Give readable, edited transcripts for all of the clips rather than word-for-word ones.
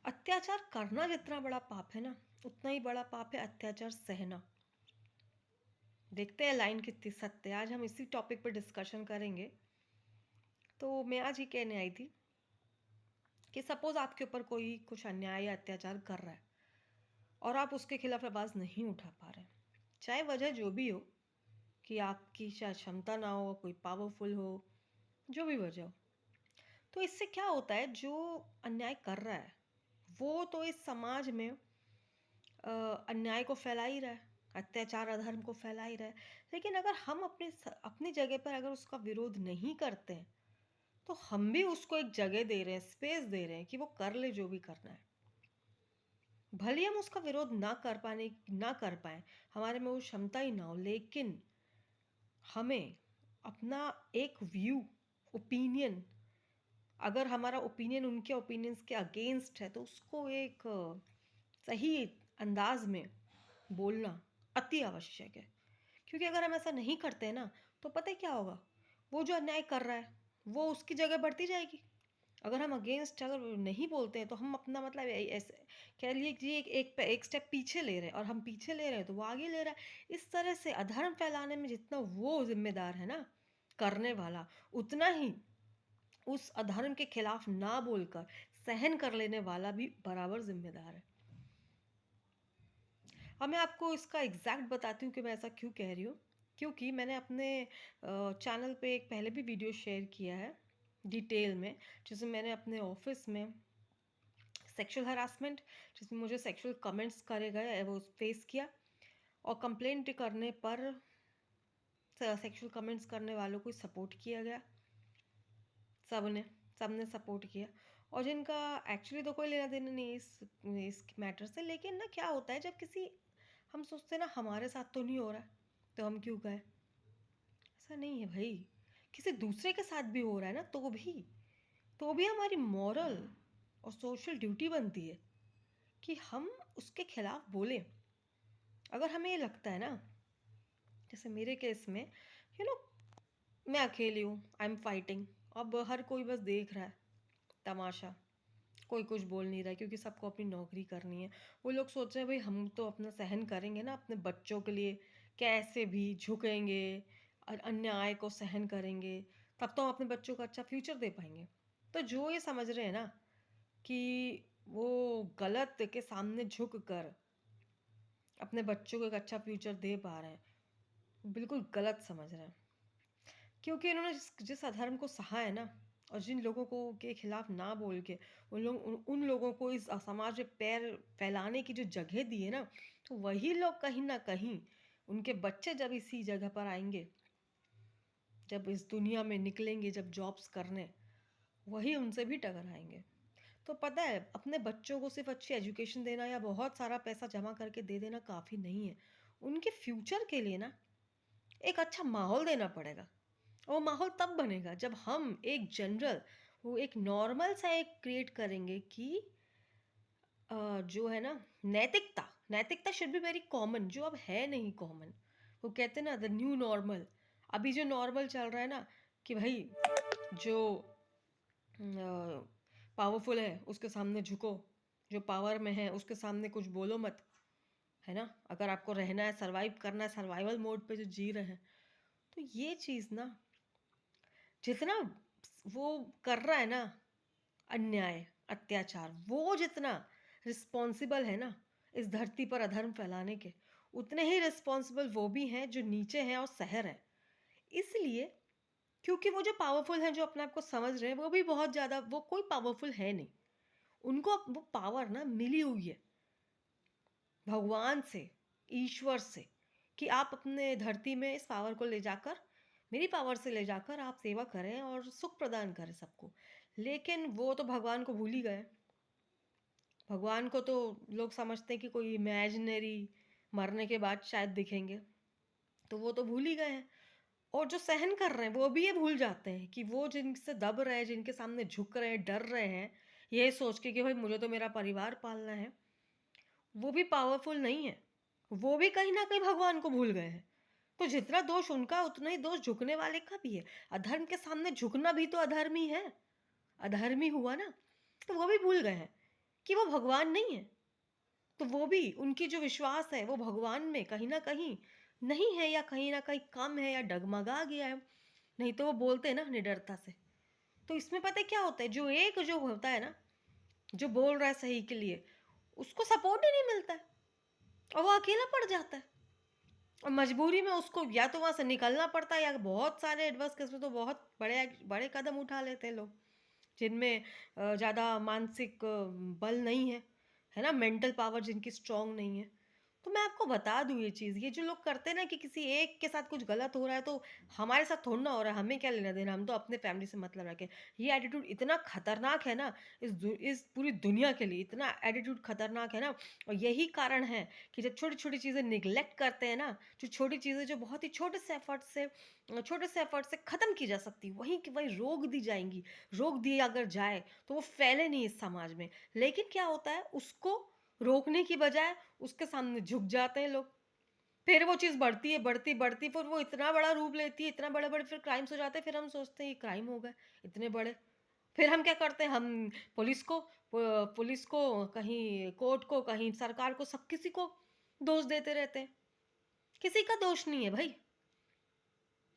अत्याचार करना जितना बड़ा पाप है ना, उतना ही बड़ा पाप है अत्याचार सहना। देखते हैं लाइन कितनी सत्य है। आज हम इसी टॉपिक पर डिस्कशन करेंगे। तो मैं आज ये कहने आई थी कि सपोज आपके ऊपर कोई कुछ अन्याय या अत्याचार कर रहा है और आप उसके खिलाफ आवाज़ नहीं उठा पा रहे, चाहे वजह जो भी हो, कि आपकी शायद क्षमता ना हो, कोई पावरफुल हो, जो भी वजह हो। तो इससे क्या होता है, जो अन्याय कर रहा है वो तो इस समाज में अन्याय को फैला ही रहा है, अत्याचार अधर्म को फैला ही रहा है। लेकिन अगर हम अपनी जगह पर अगर उसका विरोध नहीं करते हैं, तो हम भी उसको एक जगह दे रहे हैं, स्पेस दे रहे हैं कि वो कर ले जो भी करना है। भले हम उसका विरोध ना कर पाए, हमारे में वो क्षमता ही ना हो, लेकिन हमें अपना एक व्यू, ओपिनियन, अगर हमारा ओपिनियन उनके ओपिनियंस के अगेंस्ट है तो उसको एक सही अंदाज में बोलना अति आवश्यक है। क्योंकि अगर हम ऐसा नहीं करते हैं ना, तो पता है क्या होगा, वो जो अन्याय कर रहा है वो उसकी जगह बढ़ती जाएगी। अगर हम अगेंस्ट अगर नहीं बोलते हैं तो हम अपना मतलब ऐसे कह लिए कि एक स्टेप पीछे ले रहे हैं, और हम पीछे ले रहे हैं तो वो आगे ले रहा है। इस तरह से अधर्म फैलाने में जितना वो जिम्मेदार है ना, करने वाला, उतना ही उस अधर्म के खिलाफ ना बोलकर सहन कर लेने वाला भी बराबर जिम्मेदार है। अब मैं आपको इसका एग्जैक्ट बताती हूँ कि मैं ऐसा क्यों कह रही हूँ। क्योंकि मैंने अपने चैनल पे एक पहले भी वीडियो शेयर किया है डिटेल में, जिसमें मैंने अपने ऑफिस में सेक्सुअल हरासमेंट, जिसमें मुझे सेक्सुअल कमेंट्स करे गए, वो फेस किया। और कंप्लेंट करने पर सेक्सुअल कमेंट्स करने वालों को सपोर्ट किया गया, सबने सबने सपोर्ट किया। और जिनका एक्चुअली तो कोई लेना देना नहीं इस मैटर से, लेकिन ना क्या होता है, जब किसी हम सोचते हैं ना हमारे साथ तो नहीं हो रहा है तो हम क्यों कहें। ऐसा नहीं है भाई, किसी दूसरे के साथ भी हो रहा है ना, तो भी हमारी मॉरल और सोशल ड्यूटी बनती है कि हम उसके खिलाफ बोलें। अगर हमें ये लगता है ना, जैसे मेरे केस में, यू नो मैं अकेली हूँ, आई एम फाइटिंग, अब हर कोई बस देख रहा है तमाशा, कोई कुछ बोल नहीं रहा है क्योंकि सबको अपनी नौकरी करनी है। वो लोग सोच रहे हैं भाई हम तो अपना सहन करेंगे ना, अपने बच्चों के लिए कैसे भी झुकेंगे और अन्याय को सहन करेंगे, तब तो हम अपने बच्चों को अच्छा फ्यूचर दे पाएंगे। तो जो ये समझ रहे हैं ना कि वो गलत के सामने झुक कर अपने बच्चों को एक अच्छा फ्यूचर दे पा रहे हैं, बिल्कुल गलत समझ रहे हैं। क्योंकि इन्होंने जिस अधर्म को सहा है ना, और जिन लोगों को के खिलाफ ना बोल के उन लोगों को इस समाज में पैर फैलाने की जो जगह दी है ना, तो वही लोग कहीं ना कहीं, उनके बच्चे जब इसी जगह पर आएंगे, जब इस दुनिया में निकलेंगे, जब जॉब्स करने, वही उनसे भी टकर आएंगे। तो पता है, अपने बच्चों को सिर्फ अच्छी एजुकेशन देना या बहुत सारा पैसा जमा करके दे देना काफ़ी नहीं है। उनके फ्यूचर के लिए ना एक अच्छा माहौल देना पड़ेगा। और माहौल तब बनेगा जब हम एक जनरल, वो एक नॉर्मल सा एक क्रिएट करेंगे कि जो है ना, नैतिकता, नैतिकता शुड बी वेरी कॉमन, जो अब है नहीं कॉमन। वो कहते हैं ना द न्यू नॉर्मल। अभी जो नॉर्मल चल रहा है ना, कि भाई जो पावरफुल है उसके सामने झुको, जो पावर में है उसके सामने कुछ बोलो मत, है ना। अगर आपको रहना है, सरवाइव करना है, सर्वाइवल मोड पे जो जी रहे हैं, तो ये चीज़ ना, जितना वो कर रहा है ना अन्याय, अत्याचार, वो जितना रिस्पॉन्सिबल है ना इस धरती पर अधर्म फैलाने के, उतने ही रिस्पॉन्सिबल वो भी हैं जो नीचे हैं और सह रहे हैं। इसलिए, क्योंकि वो जो पावरफुल हैं, जो अपने आप को समझ रहे हैं, वो भी बहुत ज़्यादा, वो कोई पावरफुल है नहीं, उनको वो पावर ना मिली हुई है भगवान से, ईश्वर से, कि आप अपने धरती में इस पावर को ले जाकर, मेरी पावर से ले जाकर आप सेवा करें और सुख प्रदान करें सबको। लेकिन वो तो भगवान को भूल ही गए। भगवान को तो लोग समझते हैं कि कोई इमेजिनरी, मरने के बाद शायद दिखेंगे, तो वो तो भूल ही गए हैं। और जो सहन कर रहे हैं वो भी ये भूल जाते हैं कि वो जिनसे दब रहे हैं, जिनके सामने झुक रहे हैं, डर रहे हैं, ये सोच के कि भाई मुझे तो मेरा परिवार पालना है, वो भी पावरफुल नहीं है। वो भी कहीं ना कहीं भगवान को भूल गए हैं। तो जितना दोष उनका, उतना ही दोष झुकने वाले का भी है। अधर्म के सामने झुकना भी तो अधर्म ही है, अधर्म ही हुआ ना। तो वो भी भूल गए हैं कि वो भगवान नहीं है। तो वो भी उनकी जो विश्वास है वो भगवान में कहीं न कहीं नहीं है, या कहीं न कहीं कम है, या डगमगा गया है। नहीं तो वो बोलते ना निडरता से। तो इसमें पता है क्या होता है, जो एक जो होता है ना, जो बोल रहा है सही के लिए, उसको सपोर्ट ही नहीं मिलता है और वो अकेला पड़ जाता है। और मजबूरी में उसको या तो वहाँ से निकलना पड़ता है, या बहुत सारे एडवर्स केस में तो बहुत बड़े बड़े कदम उठा लेते हैं लोग, जिनमें ज़्यादा मानसिक बल नहीं है ना, मेंटल पावर जिनकी स्ट्रांग नहीं है। तो मैं आपको बता दूँ ये चीज़, ये जो लोग करते हैं ना कि किसी एक के साथ कुछ गलत हो रहा है तो हमारे साथ थोड़ी ना हो रहा है, हमें क्या लेना-देना, हम तो अपने फैमिली से मतलब रखें। ये एटीट्यूड इतना खतरनाक है ना, इस पूरी दुनिया के लिए इतना एटीट्यूड खतरनाक है ना। और यही कारण है कि जब छोटी-छोटी चीज़ें नेग्लेक्ट करते हैं ना, जो छोटी चीज़ें जो बहुत ही छोटे से एफर्ट से ख़त्म की जा सकती, वहीं की वहीं रोक दी जाएँगी। रोक दी अगर जाए, तो वो फैले नहीं इस समाज में। लेकिन क्या होता है, उसको रोकने की बजाय उसके सामने झुक जाते हैं लोग। फिर वो चीज़ बढ़ती है, बढ़ती, फिर वो इतना बड़ा रूप लेती है, इतना बड़े-बड़े फिर क्राइम्स हो जाते हैं, फिर हम सोचते हैं ये क्राइम हो गए, इतने बड़े। फिर हम क्या करते हैं, हम पुलिस को, कहीं कोर्ट को, कहीं सरकार को, सब किसी को दोष देते रहते हैं। किसी का दोष नहीं है भई।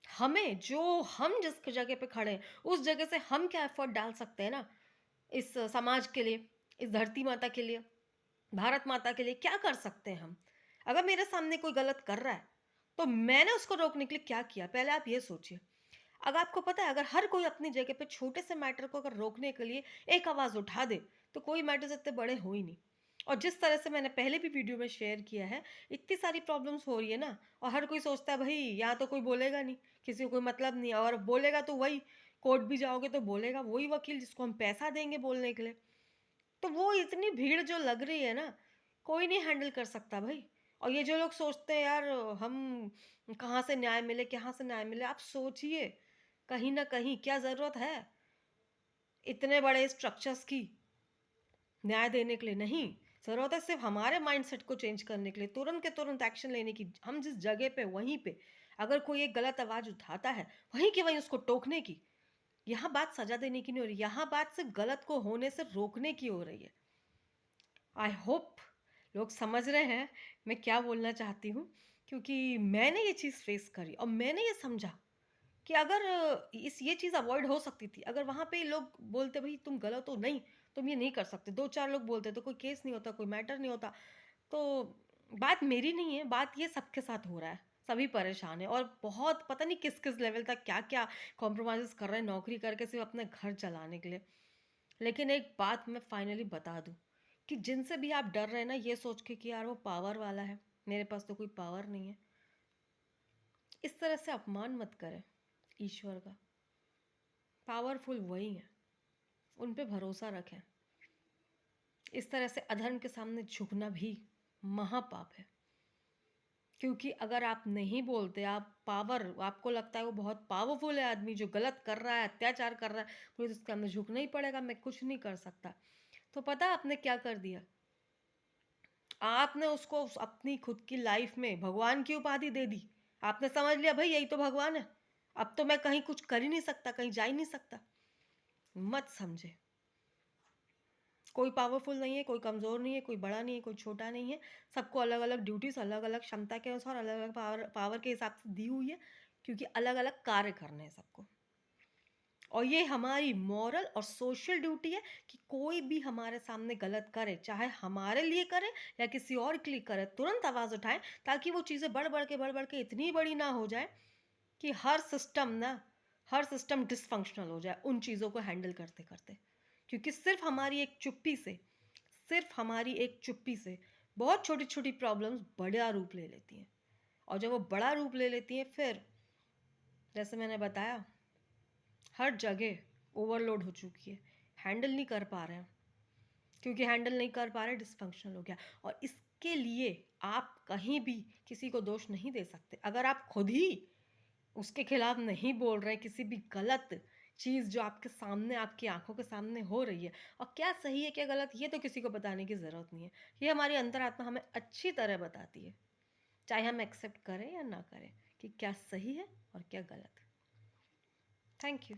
हमें जो हम जिस जगह पे खड़े हैं, उस जगह से हम क्या एफर्ट डाल सकते हैं ना, इस समाज के लिए, इस धरती माता के लिए, भारत माता के लिए क्या कर सकते हैं हम? अगर मेरे सामने कोई गलत कर रहा है, तो मैंने उसको रोकने के लिए क्या किया? पहले आप ये सोचिए। अगर आपको पता है, अगर हर कोई अपनी जगह पे छोटे से मैटर को अगर रोकने के लिए एक आवाज़ उठा दे, तो कोई मैटर्स इतने बड़े हो ही नहीं। और जिस तरह से मैंने पहले भी वीडियो में शेयर किया है, इतनी सारी प्रॉब्लम्स हो रही है ना, और हर कोई सोचता है भई यहाँ तो कोई बोलेगा नहीं, किसी को कोई मतलब नहीं है, और बोलेगा तो वही, कोर्ट भी जाओगे तो बोलेगा वही वकील जिसको हम पैसा देंगे बोलने के लिए। तो वो इतनी भीड़ जो लग रही है ना, कोई नहीं हैंडल कर सकता भाई। और ये जो लोग सोचते हैं यार, हम कहाँ से न्याय मिले, कहाँ से न्याय मिले, आप सोचिए, कहीं ना कहीं क्या जरूरत है इतने बड़े स्ट्रक्चर्स की न्याय देने के लिए? नहीं, जरूरत है सिर्फ हमारे माइंडसेट को चेंज करने के लिए, तुरंत के तुरंत एक्शन लेने की। हम जिस जगह पे, वहीं पे अगर कोई एक गलत आवाज उठाता है, वहीं की वहीं उसको टोकने की। यहाँ बात सजा देने की नहीं हो रही, यहाँ बात सिर्फ गलत को होने से रोकने की हो रही है। आई होप लोग समझ रहे हैं मैं क्या बोलना चाहती हूँ, क्योंकि मैंने ये चीज़ फेस करी और मैंने ये समझा कि अगर इस ये चीज़ अवॉइड हो सकती थी, अगर वहाँ पे लोग बोलते भाई तुम गलत हो, नहीं तुम ये नहीं कर सकते, दो चार लोग बोलते तो कोई केस नहीं होता, कोई मैटर नहीं होता। तो बात मेरी नहीं है, बात ये सबके साथ हो रहा है, सभी परेशान है, और बहुत पता नहीं किस किस लेवल तक क्या क्या कॉम्प्रोमाइज़ कर रहे हैं नौकरी करके सिर्फ अपने घर चलाने के लिए। लेकिन एक बात मैं फाइनली बता दूं, कि जिनसे भी आप डर रहे हैं ना, ये सोच के कि यार वो पावर वाला है, मेरे पास तो कोई पावर नहीं है, इस तरह से अपमान मत करें ईश्वर का। पावरफुल वही है, उन पे भरोसा रखें। इस तरह से अधर्म के सामने झुकना भी महापाप है। क्योंकि अगर आप नहीं बोलते, आप पावर, आपको लगता है वो बहुत पावरफुल है आदमी, जो गलत कर रहा है, अत्याचार कर रहा है, मुझे उसके सामने झुकना ही पड़ेगा, मैं कुछ नहीं कर सकता, तो पता है आपने क्या कर दिया? आपने उसको अपनी खुद की लाइफ में भगवान की उपाधि दे दी। आपने समझ लिया भाई यही तो भगवान है, अब तो मैं कहीं कुछ कर ही नहीं सकता, कहीं जा ही नहीं सकता। मत समझे, कोई पावरफुल नहीं है, कोई कमज़ोर नहीं है, कोई बड़ा नहीं है, कोई छोटा नहीं है। सबको अलग अलग ड्यूटीज, अलग अलग क्षमता के अनुसार, अलग अलग पावर के हिसाब से दी हुई है, क्योंकि अलग अलग कार्य करने हैं सबको। और ये हमारी मॉरल और सोशल ड्यूटी है कि कोई भी हमारे सामने गलत करे, चाहे हमारे लिए करे या किसी और के लिए करे, तुरंत आवाज़ उठाएं, ताकि वो चीज़ें बढ़ बढ़ के इतनी बड़ी ना हो जाए कि हर सिस्टम डिसफंक्शनल हो जाए उन चीज़ों को हैंडल करते करते। क्योंकि सिर्फ हमारी एक चुप्पी से बहुत छोटी छोटी प्रॉब्लम्स बड़ा रूप ले लेती हैं। और जब वो बड़ा रूप ले लेती हैं, फिर जैसे मैंने बताया, हर जगह ओवरलोड हो चुकी है, हैंडल नहीं कर पा रहे हैं। क्योंकि हैंडल नहीं कर पा रहे, डिसफंक्शनल हो गया। और इसके लिए आप कहीं भी किसी को दोष नहीं दे सकते, अगर आप खुद ही उसके खिलाफ नहीं बोल रहे, किसी भी गलत चीज़ जो आपके सामने, आपकी आंखों के सामने हो रही है, और क्या सही है क्या गलत, ये तो किसी को बताने की ज़रूरत नहीं है। ये हमारी अंतरात्मा हमें अच्छी तरह बताती है, चाहे हम एक्सेप्ट करें या ना करें, कि क्या सही है और क्या गलत। Thank you.